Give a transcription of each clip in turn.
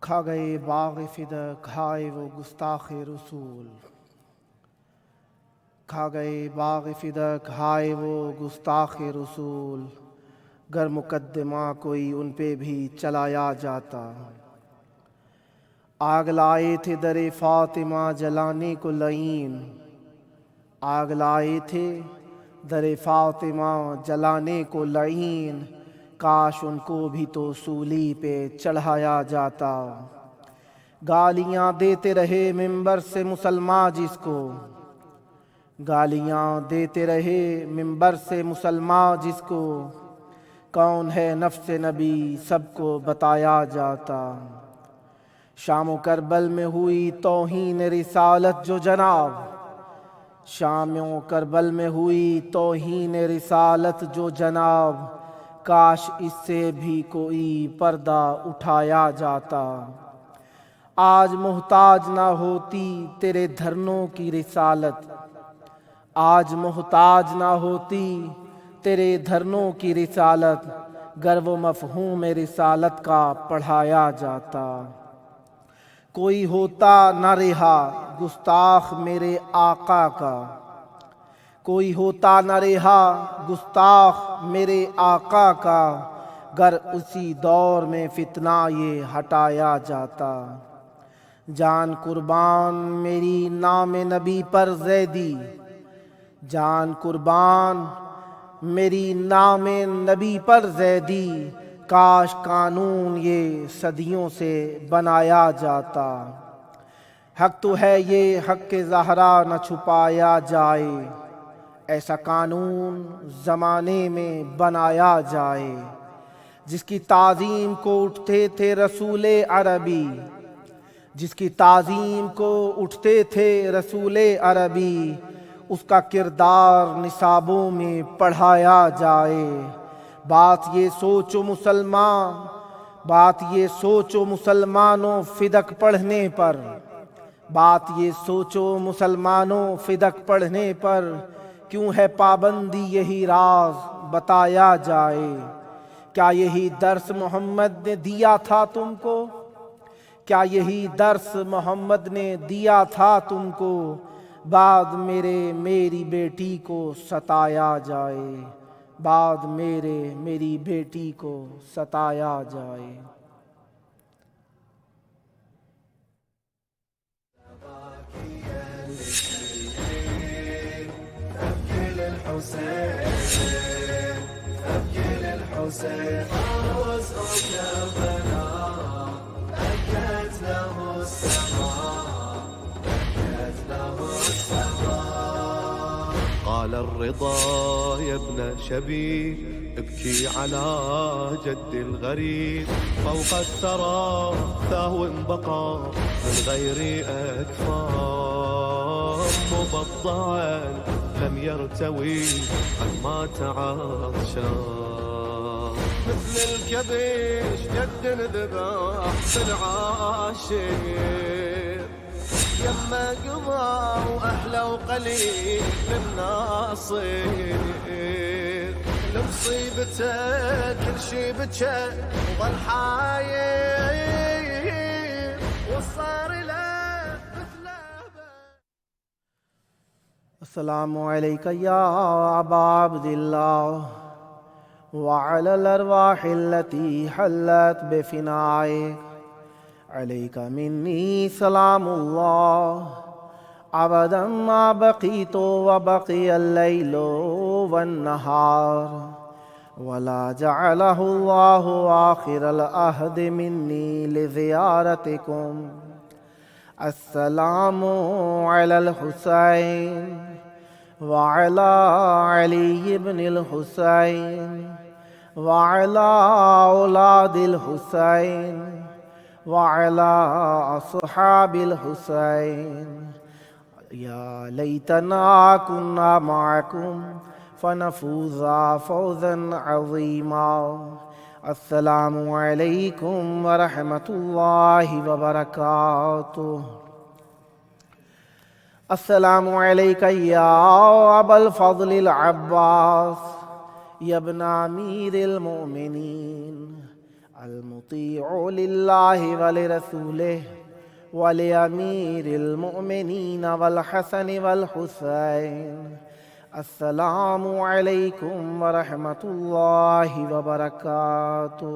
کھا گئے باغ فدق کھائے وہ گستاخ رسول، کھا گئے باغ فدق ہائے وہ گستاخ رسول، گر مقدمہ کوئی ان پہ بھی چلایا جاتا۔ آگ لائے تھے در فاطمہ جلانے کو لعین، آگ لائے تھے در فاطمہ جلانے کو لعین، کاش ان کو بھی تو سولی پہ چڑھایا جاتا۔ گالیاں دیتے رہے ممبر سے مسلمان جس کو، گالیاں دیتے رہے ممبر سے مسلمان جس کو، کون ہے نفس نبی سب کو بتایا جاتا۔ شام و کربل میں ہوئی توہین رسالت جو جناب، شام و کربل میں ہوئی توہین رسالت جو جناب، کاش اس سے بھی کوئی پردہ اٹھایا جاتا۔ آج محتاج نہ ہوتی تیرے دھرنوں کی رسالت، آج محتاج نہ ہوتی تیرے دھرنوں کی رسالت، گر وہ مفہوم رسالت کا پڑھایا جاتا۔ کوئی ہوتا نہ رہا گستاخ میرے آقا کا، کوئی ہوتا نہ رہا گستاخ میرے آقا کا، گر اسی دور میں فتنہ یہ ہٹایا جاتا۔ جان قربان میری نام نبی پر زیدی، جان قربان میری نام نبی پر زیدی، کاش قانون یہ صدیوں سے بنایا جاتا۔ حق تو ہے یہ حق زہرا نہ چھپایا جائے، ایسا قانون زمانے میں بنایا جائے۔ جس کی تعظیم کو اٹھتے تھے رسول عربی، جس کی تعظیم کو اٹھتے تھے رسول عربی، اس کا کردار نصابوں میں پڑھایا جائے۔ بات یہ سوچو مسلمان، بات یہ سوچو مسلمانوں فدق پڑھنے پر، بات یہ سوچو مسلمانوں فدق پڑھنے پر، کیوں ہے پابندی یہی راز بتایا جائے۔ کیا یہی درس محمد نے دیا تھا تم کو، کیا یہی درس محمد نے دیا تھا تم کو، بعد میرے میری بیٹی کو ستایا جائے، بعد میرے میری بیٹی کو ستایا جائے۔ قال الرضا يا ابن شبيب ابكي على جد الغريب، فوق الثرى ثهو بقى من غير أكفان، مبضعا لم يرتوي عما تعطشان، مثل الكبش جد ذبح بالعاشر، يما قضى وأحلى وقليل للناصر، لمصيبته كل شي بكى وظل حاير، وصار له مثله. السلام علیک یا ابا عبد اللہ وعلى الارواح التي حلت بفنائك، عليك مني سلام الله أبدا ما بقيت وبقي الليل والنهار، ولا جعله الله آخر العهد مني لزيارتكم. السلام على الحسين وعلى علي بن الحسين وعلى أولاد الحسين وعلى أصحاب الحسين، يا ليتنا كنا معكم فنفوز فوزا عظيما. السلام عليكم ورحمة الله وبركاته. السلام عليك يا أبا الفضل العباس يا ابن أمير المؤمنين. المطیع للہ ولرسولہ ولامیر المؤمنین والحسن والحسین السلام علیکم ورحمۃ اللہ وبرکاتہ۔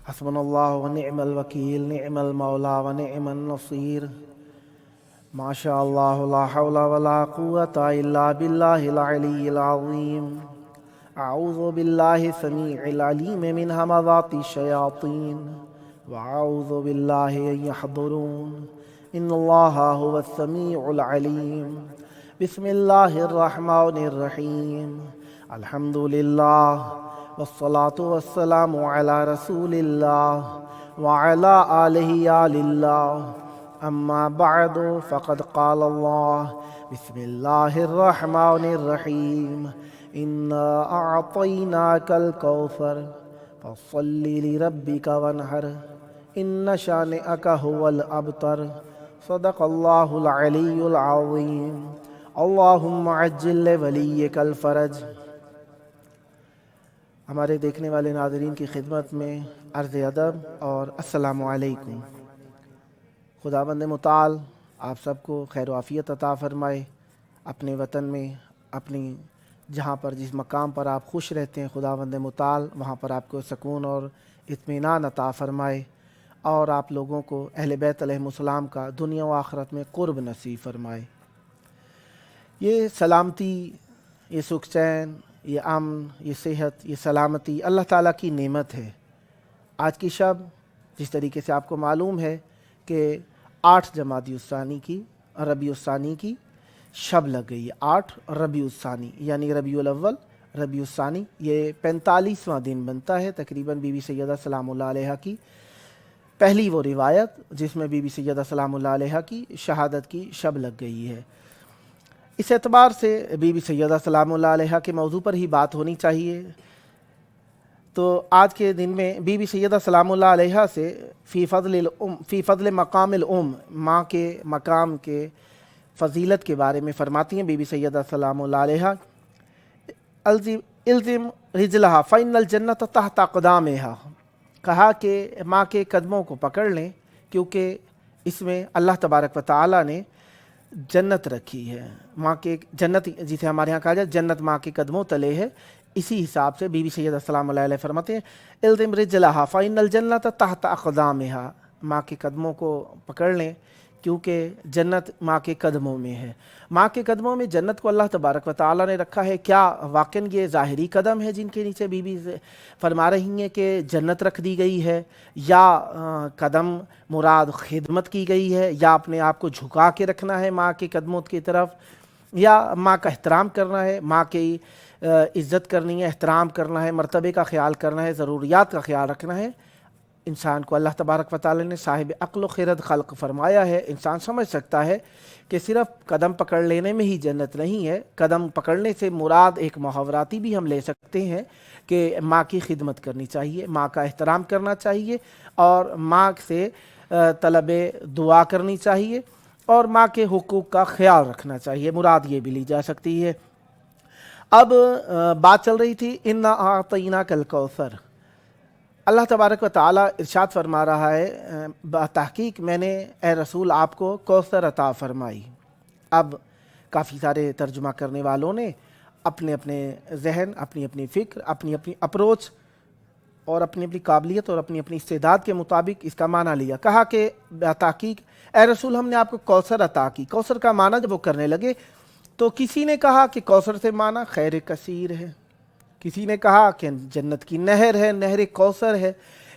حسبنا اللہ ونعم الوکیل، نعم المولا ونعم النصیر، ما شاء اللہ لا حول ولا قوة الا باللہ العلی العظیم۔ اعوذ باللہ السمیع العلیم من ہمزات الشیاطین واعوذ باللہ ان یحضرون، ان اللہ هو السمیع العلیم۔ بسم اللہ الرحمن الرحیم، الحمد للہ والصلاة والسلام على رسول اللہ وعلى آلہ آل اللہ، اما بعد فقد قال اللہ بسم اللہ الرحمن الرحیم، انا اعطیناک الکوثر فصل لربک وانحر ان شانئک هو الابتر، صدق اللہ العلی العظیم۔ اللہم عجل لولیک الفرج۔ ہمارے دیکھنے والے ناظرین کی خدمت میں عرض ادب اور السلام علیکم۔ خداوند متعال آپ سب کو خیر و عافیت عطا فرمائے، اپنے وطن میں، اپنی جہاں پر جس مقام پر آپ خوش رہتے ہیں خداوند متعال وہاں پر آپ کو سکون اور اطمینان عطا فرمائے، اور آپ لوگوں کو اہل بیت علیہم السلام کا دنیا و آخرت میں قرب نصیب فرمائے۔ یہ سلامتی، یہ سکھ چین، یہ امن، یہ صحت، یہ سلامتی اللہ تعالیٰ کی نعمت ہے۔ آج کی شب جس طریقے سے آپ کو معلوم ہے کہ 8 جمادی الثانی کی، ربیع الثانی کی شب لگ گئی ہے۔ 8 ربیع الثانی یعنی ربیع الاول، ربیع الثانی، یہ 45واں دن بنتا ہے تقریباً بی بی سیدہ سلام اللہ علیہا کی پہلی وہ روایت جس میں بی بی سیدہ سلام اللہ علیہا کی شہادت کی شب لگ گئی ہے۔ اس اعتبار سے بی بی سیدہ سلام اللہ علیہا کے موضوع پر ہی بات ہونی چاہیے۔ تو آج کے دن میں بی بی سیدہ سلام اللہ علیہا سے فی فضل مقام الام، ماں کے مقام کے فضیلت کے بارے میں فرماتی ہیں بی بی سیدہ سلام اللہ علیہا، الزم رجلہا فإن الجنت تحت اقدامہا، کہا کہ ماں کے قدموں کو پکڑ لیں کیونکہ اس میں اللہ تبارک و تعالیٰ نے جنت رکھی ہے۔ ماں کے جنت جسے ہمارے یہاں کہا جائے جنت ماں کے قدموں تلے ہے، اسی حساب سے بی بی سیدہ سلام اللہ علیہ فرماتے ہیں الزم رجلہا فإن الجنت تحت اقدامہا، ماں کے قدموں کو پکڑ لیں کیونکہ جنت ماں کے قدموں میں ہے۔ ماں کے قدموں میں جنت کو اللہ تبارک و تعالیٰ نے رکھا ہے۔ کیا واقعاً یہ ظاہری قدم ہے جن کے نیچے بی بی فرما رہی ہیں کہ جنت رکھ دی گئی ہے، یا قدم مراد خدمت کی گئی ہے، یا اپنے آپ کو جھکا کے رکھنا ہے ماں کے قدموں کی طرف، یا ماں کا احترام کرنا ہے، ماں کی عزت کرنی ہے، احترام کرنا ہے، مرتبے کا خیال کرنا ہے، ضروریات کا خیال رکھنا ہے۔ انسان کو اللہ تبارک و تعالی نے صاحب عقل و خرد خلق فرمایا ہے۔ انسان سمجھ سکتا ہے کہ صرف قدم پکڑ لینے میں ہی جنت نہیں ہے۔ قدم پکڑنے سے مراد ایک محاوراتی بھی ہم لے سکتے ہیں کہ ماں کی خدمت کرنی چاہیے، ماں کا احترام کرنا چاہیے، اور ماں سے طلب دعا کرنی چاہیے، اور ماں کے حقوق کا خیال رکھنا چاہیے، مراد یہ بھی لی جا سکتی ہے۔ اب بات چل رہی تھی انا اعطیناک الکوثر، اللہ تبارک و تعالیٰ ارشاد فرما رہا ہے تحقیق میں نے اے رسول آپ کو کوثر عطا فرمائی۔ اب کافی سارے ترجمہ کرنے والوں نے اپنے اپنے ذہن، اپنی اپنی فکر، اپنی اپنی اپروچ اور اپنی اپنی قابلیت اور اپنی اپنی استعداد کے مطابق اس کا معنی لیا۔ کہا کہ تحقیق اے رسول ہم نے آپ کو کوثر عطا کی۔ کوثر کا معنی جب وہ کرنے لگے تو کسی نے کہا کہ کوثر سے معنی خیر کثیر ہے، کسی نے کہا کہ جنت کی نہر ہے، نہر کوثر ہے،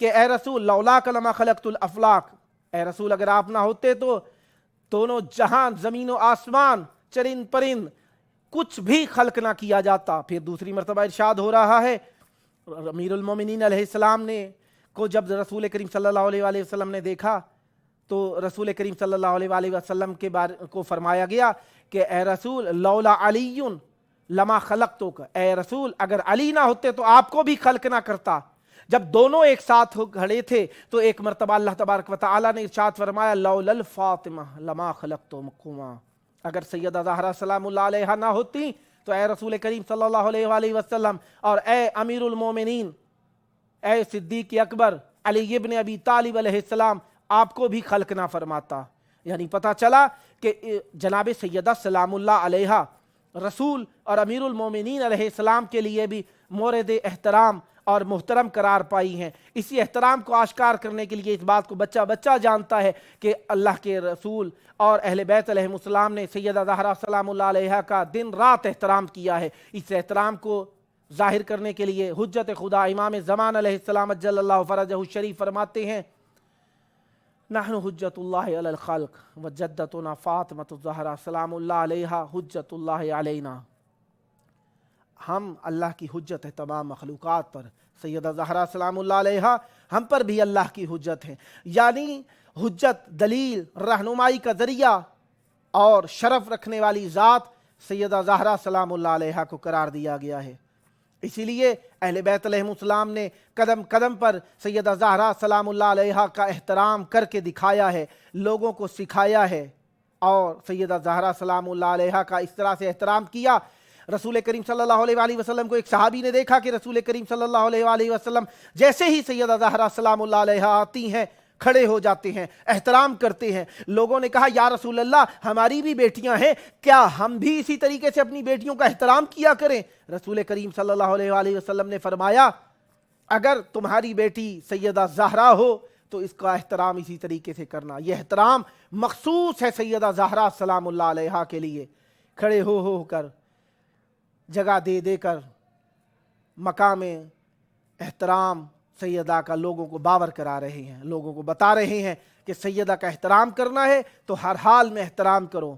کہ اے رسول لولاک لما خلقت الافلاک، اے رسول اگر آپ نہ ہوتے تو دونوں جہان زمین و آسمان چرند پرند کچھ بھی خلق نہ کیا جاتا۔ پھر دوسری مرتبہ ارشاد ہو رہا ہے امیر المومنین علیہ السلام نے کو جب رسول کریم صلی اللہ علیہ وآلہ وسلم نے دیکھا تو رسول کریم صلی اللہ علیہ وآلہ وسلم کے بارے کو فرمایا گیا کہ اے رسول لولا علی لما خلقتک، اے رسول اگر علی نہ ہوتے تو آپ کو بھی خلق نہ کرتا۔ جب دونوں ایک ساتھ کھڑے تھے تو ایک مرتبہ اللہ تبارک و تعالی نے ارشاد فرمایا لولا الفاطمہ لما خلقتکما، اگر سیدہ زہرا سلام اللہ علیہا نہ ہوتی تو اے رسول کریم صلی اللہ علیہ وآلہ وسلم اور اے امیر المومنین، اے صدیق اکبر علی ابن ابی طالب علیہ السلام، آپ کو بھی خلق نہ فرماتا۔ یعنی پتہ چلا کہ جناب سیدہ سلام اللہ علیہا رسول اور امیر المومنین علیہ السلام کے لیے بھی مورد احترام اور محترم قرار پائی ہیں۔ اسی احترام کو آشکار کرنے کے لیے اس بات کو بچہ بچہ جانتا ہے کہ اللہ کے رسول اور اہل بیت علیہ السلام نے سیدہ زہرا سلام اللہ علیہا کا دن رات احترام کیا ہے۔ اس احترام کو ظاہر کرنے کے لیے حجت خدا امام زمان علیہ السلام جل اللہ فرجہ الشریف فرماتے ہیں نحن حجت اللہ علی الخلق وجدتنا فاطمۃ الزہرا سلام اللہ علیہا حجت اللہ علینا، ہم اللہ کی حجت ہے تمام مخلوقات پر، سیدہ زہرا سلام اللہ علیہا ہم پر بھی اللہ کی حجت ہے۔ یعنی حجت، دلیل، رہنمائی کا ذریعہ اور شرف رکھنے والی ذات سیدہ زہرا سلام اللہ علیہا کو قرار دیا گیا ہے۔ اسی لیے اہل بیت علیہ السلام نے قدم قدم پر سیدہ زہرا سلام اللہ علیہا کا احترام کر کے دکھایا ہے، لوگوں کو سکھایا ہے، اور سیدہ زہرا سلام اللہ علیہا کا اس طرح سے احترام کیا۔ رسول کریم صلی اللہ علیہ وآلہ وسلم کو ایک صحابی نے دیکھا کہ رسول کریم صلی اللہ علیہ وآلہ وسلم جیسے ہی سیدہ زہرا سلام اللہ علیہا آتی ہیں کھڑے ہو جاتے ہیں، احترام کرتے ہیں۔ لوگوں نے کہا یا رسول اللہ ہماری بھی بیٹیاں ہیں، کیا ہم بھی اسی طریقے سے اپنی بیٹیوں کا احترام کیا کریں؟ رسول کریم صلی اللہ علیہ وآلہ وسلم نے فرمایا اگر تمہاری بیٹی سیدہ زہرا ہو تو اس کا احترام اسی طریقے سے کرنا۔ یہ احترام مخصوص ہے سیدہ زہرا سلام اللہ علیہا کے لیے، کھڑے ہو کر جگہ دے دے کر مقام احترام سیدہ کا لوگوں کو باور کرا رہے ہیں، لوگوں کو بتا رہے ہیں کہ سیدہ کا احترام کرنا ہے تو ہر حال میں احترام کرو،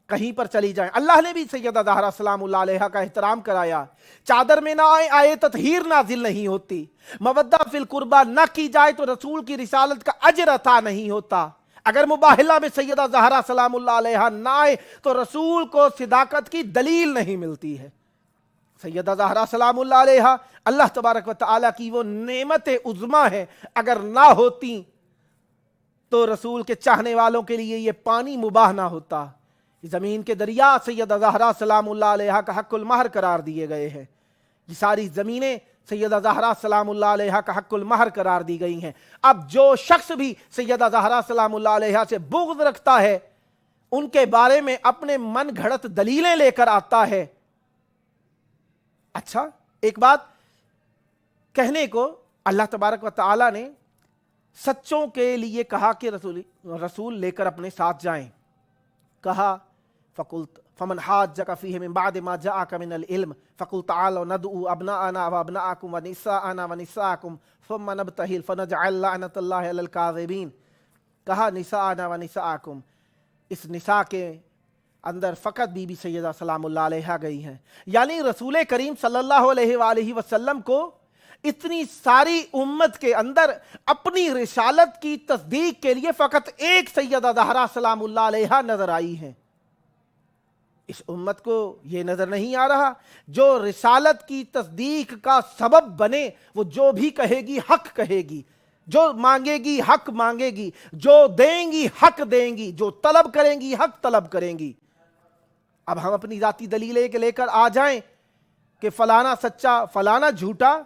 کہیں پر چلی جائیں۔ اللہ نے بھی سیدہ زہرا سلام اللہ علیہا کا احترام کرایا۔ چادر میں نہ آئے آئے تطہیر نازل نہیں ہوتی، مودہ فی القربہ نہ کی جائے تو رسول کی رسالت کا اجر عطا نہیں ہوتا۔ اگر مباہلہ میں سیدہ زہرا سلام اللہ علیہا نہ آئے تو رسول کو صداقت کی دلیل نہیں ملتی ہے۔ سیدہ زہرا سلام اللہ علیہا اللہ تبارک و تعالیٰ کی وہ نعمت عظمیٰ ہے، اگر نہ ہوتی تو رسول کے چاہنے والوں کے لیے یہ پانی مباح نہ ہوتا۔ زمین کے دریا سیدہ زہرا سلام اللہ علیہا کا حق المہر قرار دیے گئے ہیں، یہ ساری زمینیں سیدہ زہرا سلام اللہ علیہا کا حق المہر قرار دی گئی ہیں۔ اب جو شخص بھی سیدہ زہرا سلام اللہ علیہا سے بغض رکھتا ہے، ان کے بارے میں اپنے من گھڑت دلیلیں لے کر آتا ہے۔ اچھا ایک بات کہنے کو اللہ تبارک و تعالیٰ نے سچوں کے لیے کہا کہ رسول لے کر اپنے ساتھ جائیں، کہا فَقُلْتَ فَمَنْ حَاجَّكَ فِيهِ مِنْ بَعْدِ مَا جَاءَكَ مِنَ الْعِلْمِ فَقُلْ تَعَالَوْا نَدْعُوا أَبْنَاءَنَا وَأَبْنَاءَكُمْ وَنِسَاءَنَا وَنِسَاءَكُمْ ثُمَّ نَبْتَهِلْ فَنَجْعَلْ لَعْنَةَ اللَّهِ عَلَى الْكَاذِبِينَ، کہا نساءنا ونساءکم، اس نساء کے اندر فقط بی بی سیدہ سلام اللہ علیہا گئی ہیں۔ یعنی رسول کریم صلی اللہ علیہ وآلہ وسلم کو اتنی ساری امت کے اندر اپنی رسالت کی تصدیق کے لیے فقط ایک سیدہ زہرا سلام اللہ علیہا نظر آئی ہیں۔ اس امت کو یہ نظر نہیں آ رہا جو رسالت کی تصدیق کا سبب بنے، وہ جو بھی کہے گی حق کہے گی، جو مانگے گی حق مانگے گی، جو دیں گی حق دیں گی، جو طلب کریں گی حق طلب کریں گی۔ اب ہم اپنی ذاتی دلیلیں لے کر آ جائیں کہ فلانا سچا فلانا جھوٹا،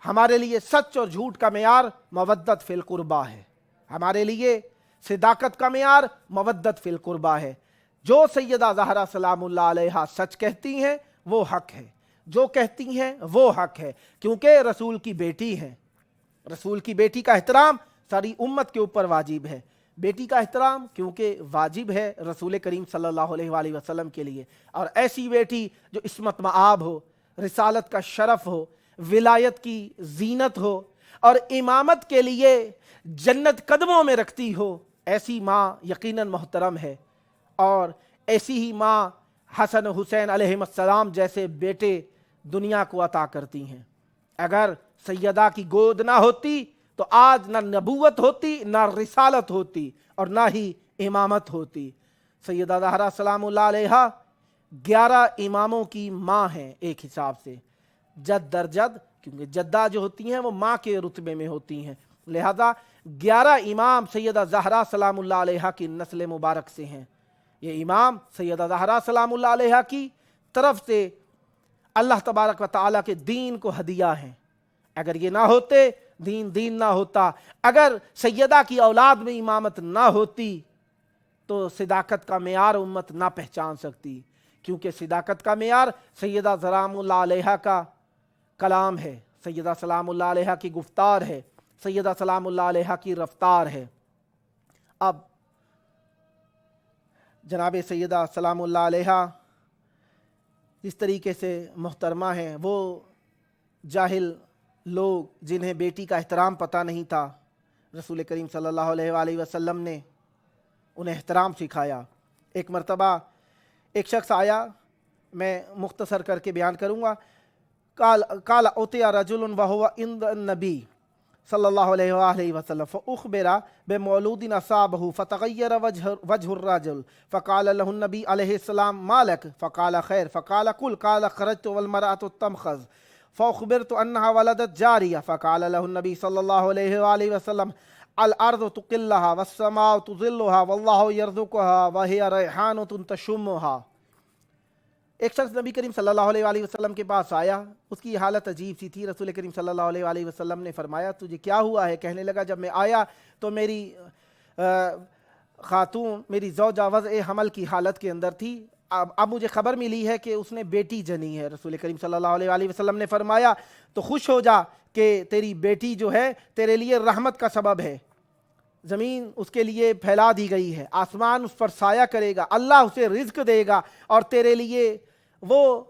ہمارے لیے سچ اور جھوٹ کا معیار مودت فی القربہ ہے، ہمارے لیے صداقت کا معیار مودت فی القربہ ہے۔ جو سیدہ زہرا سلام اللہ علیہا سچ کہتی ہیں وہ حق ہے، جو کہتی ہیں وہ حق ہے، کیونکہ رسول کی بیٹی ہیں۔ رسول کی بیٹی کا احترام ساری امت کے اوپر واجب ہے۔ بیٹی کا احترام کیونکہ واجب ہے رسول کریم صلی اللہ علیہ وآلہ وسلم کے لیے، اور ایسی بیٹی جو عصمت مآب ہو، رسالت کا شرف ہو، ولایت کی زینت ہو، اور امامت کے لیے جنت قدموں میں رکھتی ہو، ایسی ماں یقیناً محترم ہے، اور ایسی ہی ماں حسن و حسین علیہ السلام جیسے بیٹے دنیا کو عطا کرتی ہیں۔ اگر سیدہ کی گود نہ ہوتی تو آج نہ نبوت ہوتی، نہ رسالت ہوتی، اور نہ ہی امامت ہوتی۔ سیدہ زہرا سلام اللہ علیہا 11 اماموں کی ماں ہیں ایک حساب سے، جد در جد، کیونکہ جدہ جو ہوتی ہیں وہ ماں کے رتبے میں ہوتی ہیں، لہذا 11 امام سیدہ زہرا سلام اللہ علیہا کی نسل مبارک سے ہیں۔ یہ امام سیدہ زہرا سلام اللہ علیہا کی طرف سے اللہ تبارک و تعالیٰ کے دین کو ہدیہ ہیں۔ اگر یہ نہ ہوتے دین نہ ہوتا، اگر سیدہ کی اولاد میں امامت نہ ہوتی تو صداقت کا معیار امت نہ پہچان سکتی، کیونکہ صداقت کا معیار سیدہ سلام اللہ علیہا کا کلام ہے، سیدہ سلام اللہ علیہا کی گفتار ہے، سیدہ سلام اللہ علیہا کی رفتار ہے۔ اب جناب سیدہ سلام اللہ علیہا جس طریقے سے محترمہ ہیں، وہ جاہل لوگ جنہیں بیٹی کا احترام پتہ نہیں تھا، رسول کریم صلی اللہ علیہ وآلہ وسلم نے انہیں احترام سکھایا۔ ایک مرتبہ ایک شخص آیا، میں مختصر کر کے بیان کروں گا۔ قال اوتیا رجل وهو عند النبی صلی اللہ علیہ وآلہ وسلم فأخبر بمولود أصابه فتغير وجه الرجل فقال له النبي عليه السلام ما لك؟ فقال خير، فقال قل، قال خرجت والمرأة تمخض فأخبرت أنها ولدت جارية فقال له النبي صلى الله عليه وآله وسلم الأرض تقلها والسماء تظلها والله يرزقها وهي ريحانة تشمها۔ ایک شخص نبی کریم صلی اللہ علیہ وآلہ وسلم کے پاس آیا، اس کی حالت عجیب سی تھی۔ رسول کریم صلی اللہ علیہ وآلہ وسلم نے فرمایا تجھے کیا ہوا ہے؟ کہنے لگا جب میں آیا تو میری خاتون، میری زوجہ وضع حمل کی حالت کے اندر تھی، اب مجھے خبر ملی ہے کہ اس نے بیٹی جنی ہے۔ رسول کریم صلی اللہ علیہ وآلہ وسلم نے فرمایا تو خوش ہو جا کہ تیری بیٹی جو ہے تیرے لیے رحمت کا سبب ہے، زمین اس کے لیے پھیلا دی گئی ہے، آسمان اس پر سایہ کرے گا، اللہ اسے رزق دے گا، اور تیرے لیے وہ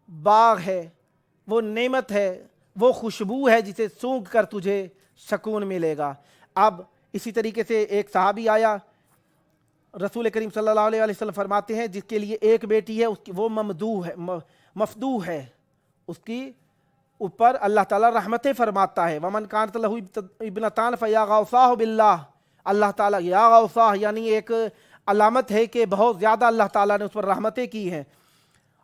باغ ہے، وہ نعمت ہے، وہ خوشبو ہے جسے سونگھ کر تجھے سکون ملے گا۔ اب اسی طریقے سے ایک صحابی آیا، رسول کریم صلی اللہ علیہ وسلم فرماتے ہیں جس کے لیے ایک بیٹی ہے وہ مفدوح ہے، اس کی اوپر اللہ تعالیٰ رحمتیں فرماتا ہے۔ ومن کانت لہ ابنتان فیا غوثاہ باللہ، اللہ تعالیٰ یا غوثاہ یعنی ایک علامت ہے کہ بہت زیادہ اللہ تعالیٰ نے اس پر رحمتیں کی ہیں۔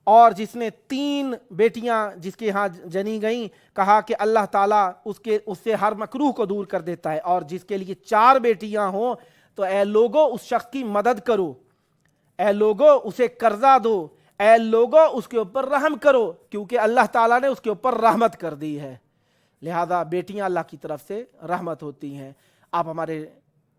اور جس نے 3 بیٹیاں جس کے ہاں جنی گئیں، کہا کہ اللہ تعالیٰ اس سے ہر مکروہ کو دور کر دیتا ہے، اور جس کے لیے 4 بیٹیاں ہوں تو اے لوگو اس شخص کی مدد کرو، اے لوگو اسے قرضہ دو، اے لوگو اس کے اوپر رحم کرو، کیونکہ اللہ تعالیٰ نے اس کے اوپر رحمت کر دی ہے۔ لہذا بیٹیاں اللہ کی طرف سے رحمت ہوتی ہیں۔ آپ ہمارے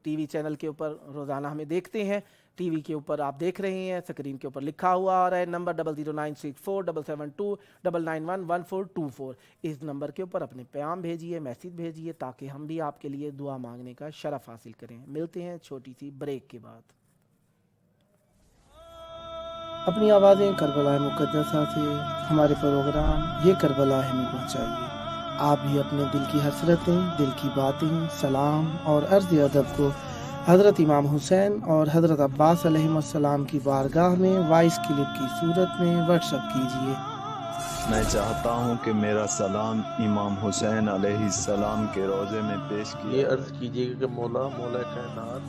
ٹی وی چینل کے اوپر روزانہ ہمیں دیکھتے ہیں، ٹی وی کے اوپر آپ دیکھ رہے ہیں، اسکرین کے اوپر لکھا ہوا آ رہا ہے نمبر 009647729911424۔ اس نمبر کے اوپر اپنے پیام بھیجیے، میسیج بھیجیے، تاکہ ہم بھی آپ کے لیے دعا مانگنے کا شرف حاصل کریں۔ ملتے ہیں چھوٹی سی بریک کے بعد۔ اپنی آوازیں کربلا مقدسہ سے ہمارے پروگرام یہ کربلا ہے میں پہنچائیے۔ آپ بھی اپنے دل کی حسرتیں، دل کی باتیں، سلام اور عرض ادب کو حضرت امام حسین اور حضرت عباس علیہ السلام کی بارگاہ میں وائس کلپ کی صورت میں واٹس ایپ کیجیے۔ میں چاہتا ہوں کہ میرا سلام امام حسین علیہ السلام کے روضے میں پیش کیا۔ یہ عرض کیجیے کہ مولا کائنات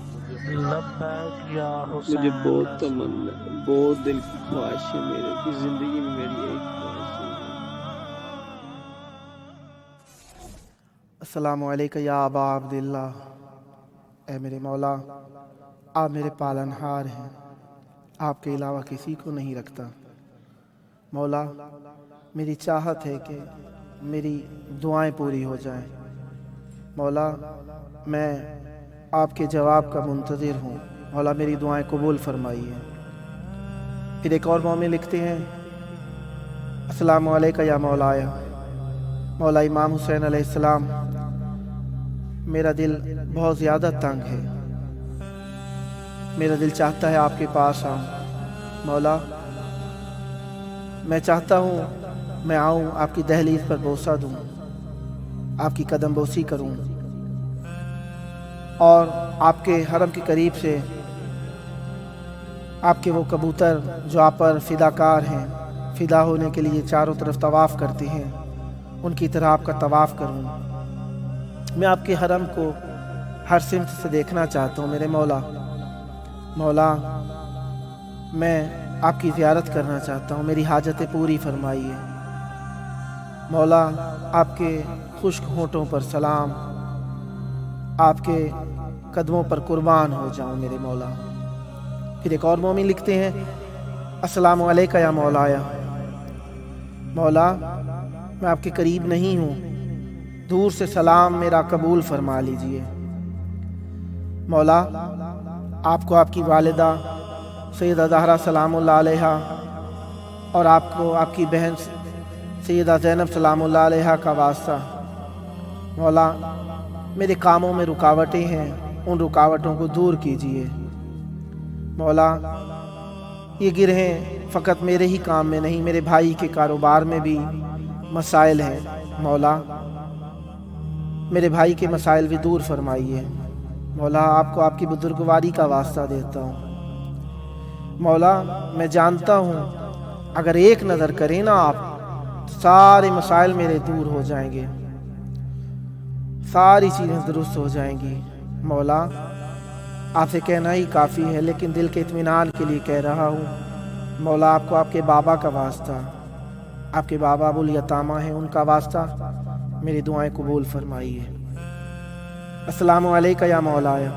مجھے بہت تمنا ہے، بہت دل کی خواہش ہے میرے کی زندگی میں، میری ایک خواہش ہے۔ السلام علیکم یا ابا عبداللہ، اے میرے مولا، آپ میرے پالنہار ہیں، آپ کے علاوہ کسی کو نہیں رکھتا۔ مولا میری چاہت ہے کہ میری دعائیں پوری ہو جائیں۔ مولا میں آپ کے جواب کا منتظر ہوں، مولا میری دعائیں قبول فرمائیے۔ پھر ایک اور مومن لکھتے ہیں السلام علیکم یا مولایا، مولا امام حسین علیہ السلام، میرا دل بہت زیادہ تنگ ہے، میرا دل چاہتا ہے آپ کے پاس آؤں۔ مولا میں چاہتا ہوں میں آؤں، آپ کی دہلیز پر بوسہ دوں، آپ کی قدم بوسی کروں اور آپ کے حرم کے قریب سے آپ کے وہ کبوتر جو آپ پر فدا کار ہیں، فدا ہونے کے لیے چاروں طرف طواف کرتے ہیں، ان کی طرح آپ کا طواف کروں۔ میں آپ کے حرم کو ہر سمت سے دیکھنا چاہتا ہوں میرے مولا۔ مولا میں آپ کی زیارت کرنا چاہتا ہوں، میری حاجتیں پوری فرمائیے۔ مولا آپ کے خشک ہونٹوں پر سلام، آپ کے قدموں پر قربان ہو جاؤں میرے مولا۔ پھر ایک اور مومن لکھتے ہیں، السلام علیکہ یا مولایا۔ مولا میں آپ کے قریب نہیں ہوں، دور سے سلام میرا قبول فرما لیجئے۔ مولا آپ کو آپ کی والدہ سیدہ زہرا سلام اللہ علیہ اور آپ کو آپ کی بہن سیدہ زینب سلام اللہ علیہ کا واسطہ۔ مولا میرے کاموں میں رکاوٹیں ہیں، ان رکاوٹوں کو دور کیجئے۔ مولا یہ گرہیں فقط میرے ہی کام میں نہیں، میرے بھائی کے کاروبار میں بھی مسائل ہیں۔ مولا میرے بھائی کے مسائل بھی دور فرمائیے۔ مولا آپ کو آپ کی بزرگواری کا واسطہ دیتا ہوں۔ مولا میں جانتا ہوں اگر ایک نظر کریں نا آپ، سارے مسائل میرے دور ہو جائیں گے، ساری چیزیں درست ہو جائیں گی۔ مولا آپ سے کہنا ہی کافی ہے، لیکن دل کے اطمینان کے لیے کہہ رہا ہوں۔ مولا آپ کو آپ کے بابا کا واسطہ، آپ کے بابا ابو الیتامہ ہیں، ان کا واسطہ میری دعائیں قبول فرمائیے۔ السلام علیکہ یا مولایا۔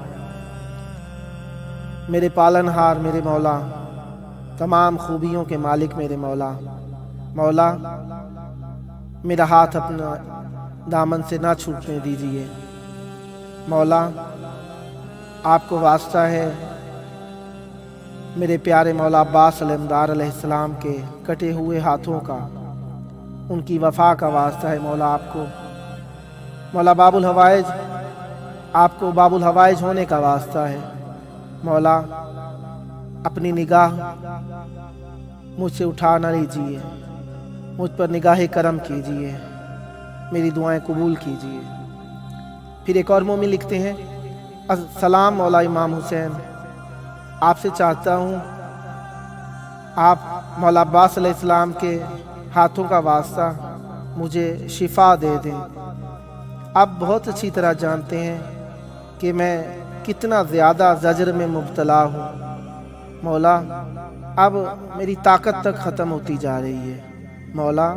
میرے پالنہار میرے مولا، تمام خوبیوں کے مالک میرے مولا۔ مولا میرا ہاتھ اپنا دامن سے نہ چھوٹنے دیجیے۔ مولا آپ کو واسطہ ہے میرے پیارے مولا عباس علمدار علیہ السلام کے کٹے ہوئے ہاتھوں کا، ان کی وفا کا واسطہ ہے مولا آپ کو۔ مولا باب الحوائج، آپ کو باب الحوائج ہونے کا واسطہ ہے۔ مولا اپنی نگاہ مجھ سے اٹھا نہ لیجیے، مجھ پر نگاہ کرم کیجیے، میری دعائیں قبول کیجیے۔ پھر ایک اور مومن لکھتے ہیں، السلام مولا امام حسین، آپ سے چاہتا ہوں آپ مولا عباس علیہ السلام کے ہاتھوں کا واسطہ مجھے شفا دے دیں۔ آپ بہت اچھی طرح جانتے ہیں کہ میں کتنا زیادہ زجر میں مبتلا ہوں۔ مولا اب میری طاقت تک ختم ہوتی جا رہی ہے۔ مولا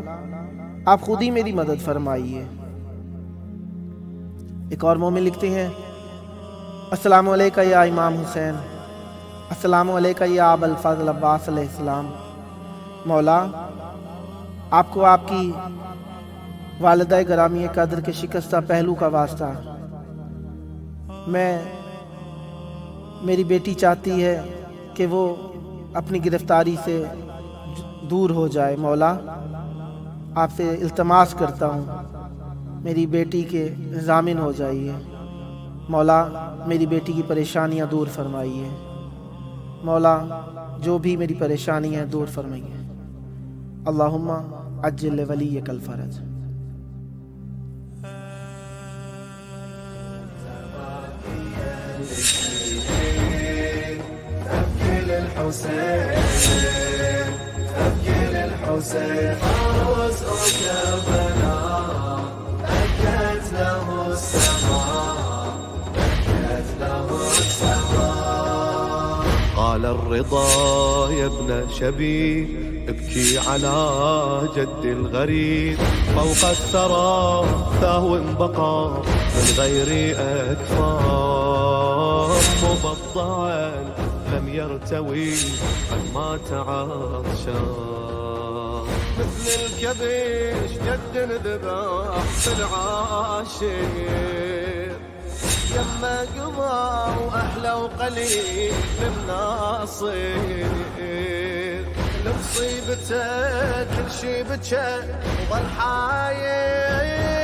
آپ خود ہی میری مدد فرمائیے۔ ایک اور مومن لکھتے ہیں، السلام علیکہ یا امام حسین، السلام علیکہ یا ابا الفضل عباس علیہ السلام۔ مولا آپ کو آپ کی والدہ گرامی قدر کے شکستہ پہلو کا واسطہ، میری بیٹی چاہتی ہے کہ وہ اپنی گرفتاری سے دور ہو جائے۔ مولا آپ سے التماس کرتا ہوں میری بیٹی کے ضامن ہو جائیے۔ مولا میری بیٹی کی پریشانیاں دور فرمائیے۔ مولا جو بھی میری پریشانی ہے دور فرمائیے۔ اللہم عجل ولیک الفرج۔ الحسين عروس كربلاء بكت له السماء، بكت له السماء. قال الرضا يا ابن شبيب ابكي على جد الغريب، فوق الثرى ثهو بقى من غير أكفار، مبضعا لم يرتوي قد مات عطشان، مثل الكبش جد ذبح في العاشر، يما قضى واحلى وقليل من ناصر، لمصيبته كل شي بكى وظل حاير.